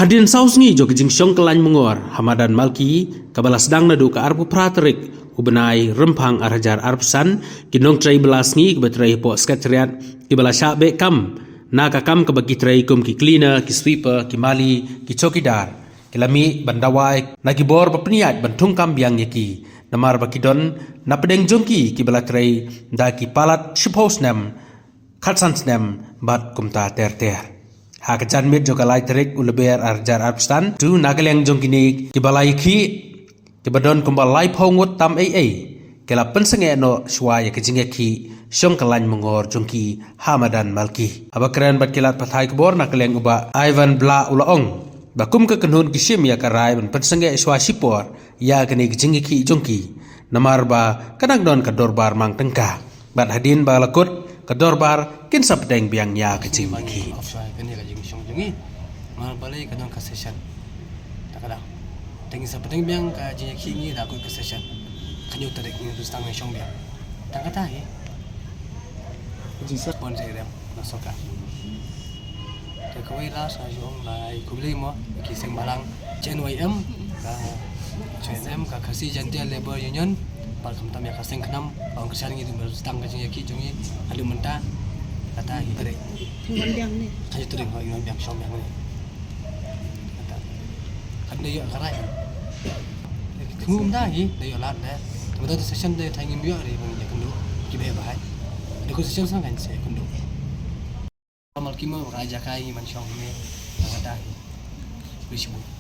Hadirin sausngi jo kejing syong kelany mengor Hamadan Malki kabala sedang nadu ka arpu praterik ubenai rempang arhajar arpsan kinong trai belasngi kebatrai po sekretariat kibala syabe kam naga kam kebagi trai kum ki cleaner ki sweeper ki mali ki chokidar kilami bandawai nagi bor bapniat bantung kam biang yaki namar bakidon na pedeng jongki kibala trai da ki palat shipos nem khatsan nem bat kumta ter Hakajan mit jo kalai terik uleber arjar arpstan tu nagaleng jong kini kibalai ki kibadon kumbalai pongut tam kela pensenge no swaya kejinge ki syong kalany mengor jongki Hamadan Malki abakran bat kilat pathai kebor nagaleng uba Ivan Bla ulaong bakum ke kenhun kisim ya karai ban pensenge swa sipor ya kini kejinge ki jongki namar ba kadang don kadorbar mang tengka bat hadin ba lakut kadorbar kin sapdeng biang ya kejing ki jungi mal balai kadang ka session takada tengi sapateng biang ka jinya kingi da ko ka session kanyo tarik ni tu stang shong biang takata ye jisa pon se dem na soka te ko ila sa jong lai kubli mo ki seng balang chen ym ka chen ka khasi jantia labor union pal khamtam ya ka seng khnam ang kesan ngi tu stang ka jinya ki jungi alu menta kata tarik Biang ni. Kayu tu dengan orang biang syom biang ni. Kan dia karai. Ngum dah ni, dia lat dah. Tapi tu session dia thangi biar dia punya kundu. Kita bahai. Dia ku session sang kan saya kundu. Amal kimo raja kai man syom ni. Kata. Bisbu.